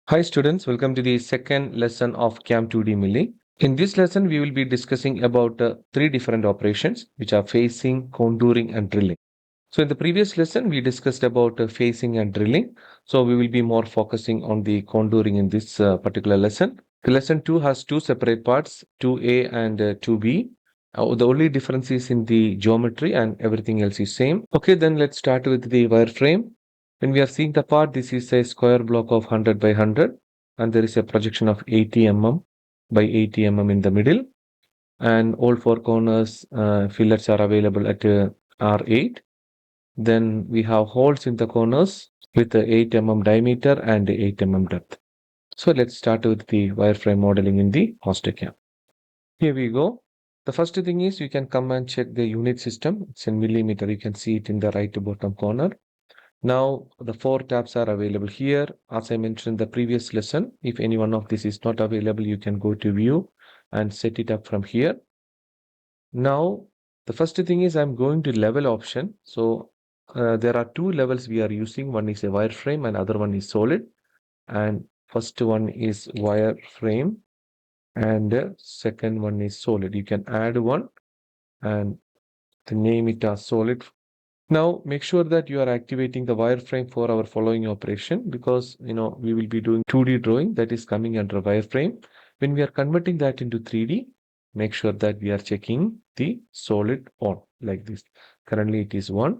Hi students, welcome to the second lesson of CAM 2D milling. In this lesson, we will be discussing about three different operations which are facing, contouring and drilling. So in the previous lesson, we discussed about facing and drilling. So we will be more focusing on the contouring in this particular lesson. The lesson 2 has two separate parts, 2A and 2B. The only difference is in the geometry and everything else is same. Okay, then let's start with the wireframe. When we are seeing the part, this is a square block of 100 by 100 and there is a projection of 80 mm by 80 mm in the middle, and all four corners fillets are available at R8. Then we have holes in the corners with the 8 mm diameter and 8 mm depth. So let's start with the wireframe modeling in the MasterCAM. Here we go. The first thing is you can come and check the unit system. It's in millimeter. You can see it in the right bottom corner. Now the four tabs are available here. As I mentioned in the previous lesson, if any one of this is not available, you can go to view and set it up from here. Now the first thing is I'm going to level option. So there are two levels we are using. One is a wireframe and other one is solid. And first one is wireframe and second one is solid. You can add one and name it as solid. Now make sure that you are activating the wireframe for our following operation, because we will be doing 2D drawing that is coming under wireframe. When we are converting that into 3D, make sure that we are checking the solid on like this. Currently it is 1.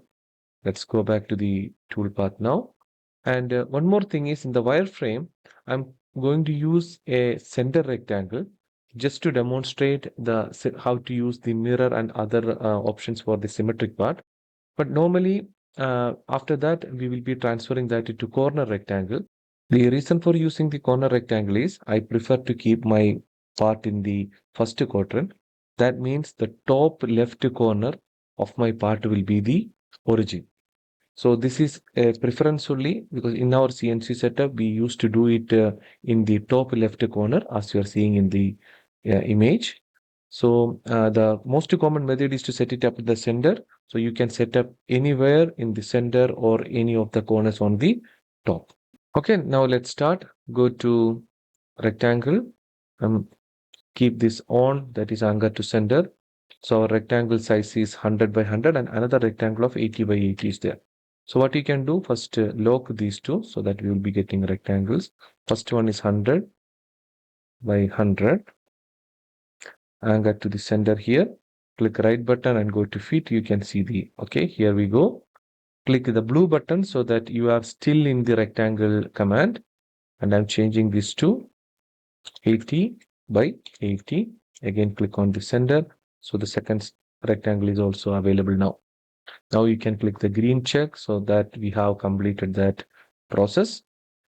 Let's go back to the toolpath now. And one more thing is, in the wireframe, I'm going to use a center rectangle just to demonstrate how to use the mirror and other options for the symmetric part. But normally, after that, we will be transferring that into corner rectangle. The reason for using the corner rectangle is I prefer to keep my part in the first quadrant. That means the top left corner of my part will be the origin. So this is a preference only, because in our CNC setup, we used to do it in the top left corner, as you are seeing in the image. So the most common method is to set it up at the center. So you can set up anywhere in the center or any of the corners on the top. Okay, now let's start. Go to rectangle and keep this on, that is anchored to center. So our rectangle size is 100 by 100 and another rectangle of 80 by 80 is there. So what you can do, first lock these two so that we will be getting rectangles. First one is 100 by 100. Anchor to the center here. Click right button and go to fit. You can see the, okay, here we go. Click the blue button so that you are still in the rectangle command. And I'm changing this to 80 by 80. Again, click on the center. So the second rectangle is also available now. Now you can click the green check so that we have completed that process.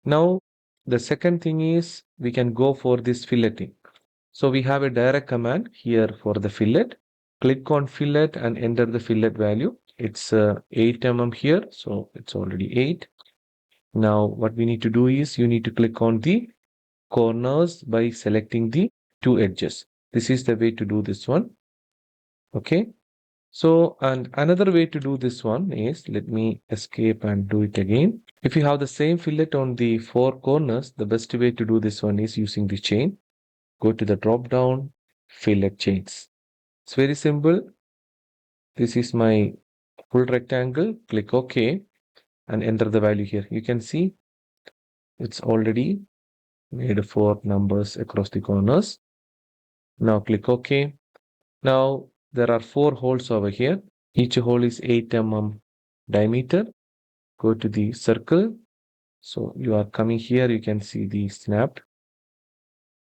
Now, the second thing is we can go for this filleting. So we have a direct command here for the fillet. Click on fillet and enter the fillet value. It's 8 mm here, so it's already 8. Now what we need to do is you need to click on the corners by selecting the two edges. This is the way to do this one. Okay. So, and another way to do this one is, let me escape and do it again. If you have the same fillet on the four corners, the best way to do this one is using the chain. Go to the drop down, fillet chains. It's very simple. This is my full rectangle. Click OK and enter the value here. You can see it's already made 4 numbers across the corners. Now click OK. Now there are 4 holes over here. Each hole is 8 mm diameter. Go to the circle. So you are coming here, you can see the snapped.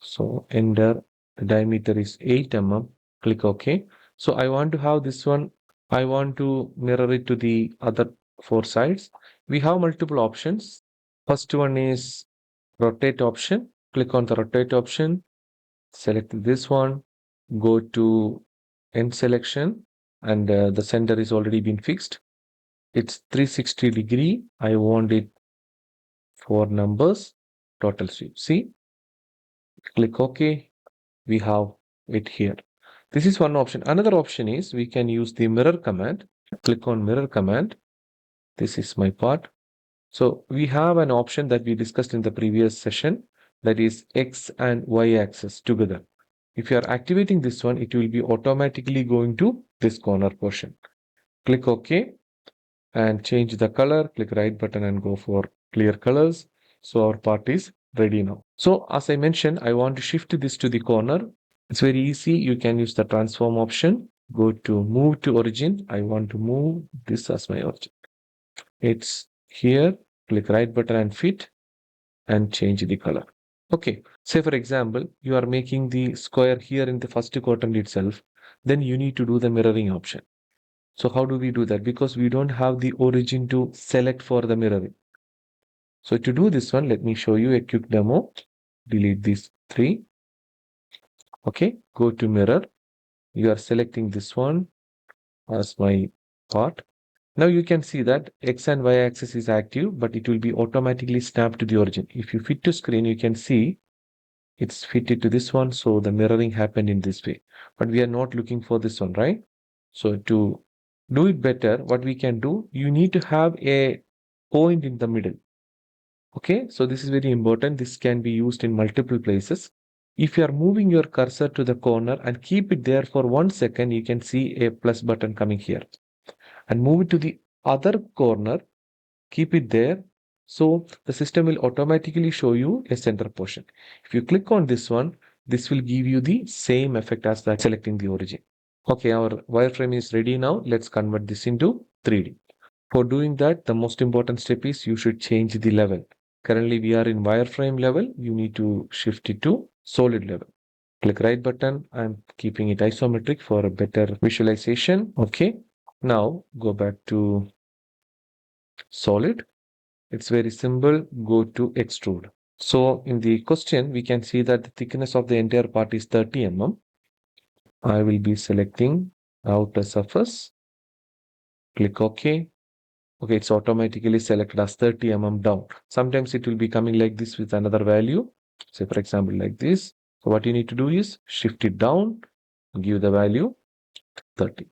So enter, the diameter is 8 mm. Click OK. So I want to have this one. I want to mirror it to the other 4 sides. We have multiple options. First one is rotate option. Click on the rotate option. Select this one. Go to end selection, and the center is already been fixed. It's 360 degree. I want it 4 numbers. Total sweep. See, click OK. We have it here. This is one option. Another option is we can use the mirror command. Click on mirror command. This is my part. So we have an option that we discussed in the previous session, that is X and Y axis together. If you are activating this one, it will be automatically going to this corner portion. Click OK and change the color. Click right button and go for clear colors. So our part is ready now. So as I mentioned, I want to shift this to the corner. It's very easy. You can use the transform option. Go to move to origin. I want to move this as my origin. It's here. Click right button and fit and change the color. Okay. Say for example, you are making the square here in the first quadrant itself. Then you need to do the mirroring option. So how do we do that? Because we don't have the origin to select for the mirroring. So to do this one, let me show you a quick demo. Delete these three. Okay. Go to mirror. You are selecting this one as my part. Now you can see that X and Y axis is active, but it will be automatically snapped to the origin. If you fit to screen, you can see it's fitted to this one. So the mirroring happened in this way, but we are not looking for this one, right? So to do it better, what we can do, you need to have a point in the middle. Okay, so this is very important. This can be used in multiple places. If you are moving your cursor to the corner and keep it there for 1 second, you can see a plus button coming here. And move it to the other corner, keep it there. So the system will automatically show you a center portion. If you click on this one, this will give you the same effect as that selecting the origin. Okay, our wireframe is ready now. Let's convert this into 3D. For doing that, the most important step is you should change the level. Currently, we are in wireframe level. You need to shift it to solid level. Click right button. I'm keeping it isometric for a better visualization. Okay. Now go back to solid. It's very simple. Go to extrude. So in the question, we can see that the thickness of the entire part is 30 mm. I will be selecting outer surface. Click OK. Okay, it's automatically selected as 30 mm down. Sometimes it will be coming like this with another value. Say, for example, like this. So what you need to do is shift it down, give the value 30.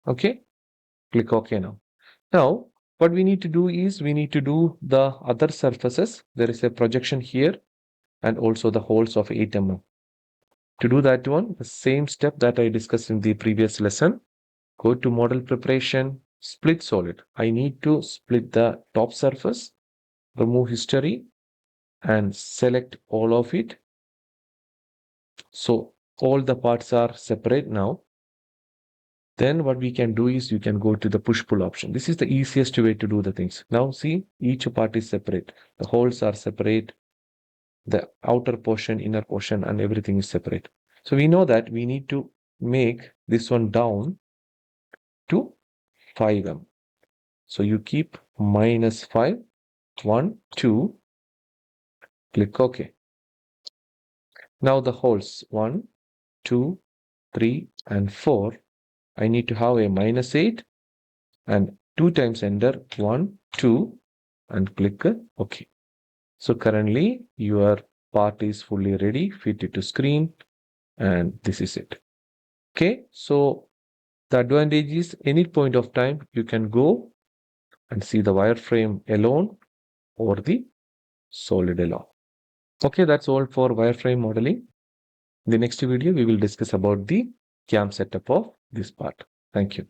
Okay, click OK now. Now, what we need to do is we need to do the other surfaces. There is a projection here and also the holes of 8 mm. To do that one, the same step that I discussed in the previous lesson. Go to model preparation, split solid. I need to split the top surface, remove history and select all of it. So all the parts are separate now. Then what we can do is you can go to the push-pull option. This is the easiest way to do the things. Now see, each part is separate. The holes are separate. The outer portion, inner portion, and everything is separate. So we know that we need to make this one down to 5 mm. So you keep -5, 1, 2, click OK. Now the holes 1, 2, 3, and 4. I need to have a -8 and 2 times enter 1, 2, and click OK. So currently your part is fully ready, fit it to screen, and this is it. Okay, so the advantage is any point of time you can go and see the wireframe alone or the solid alone. Okay, that's all for wireframe modeling. In the next video, we will discuss about the CAM setup of this part. Thank you.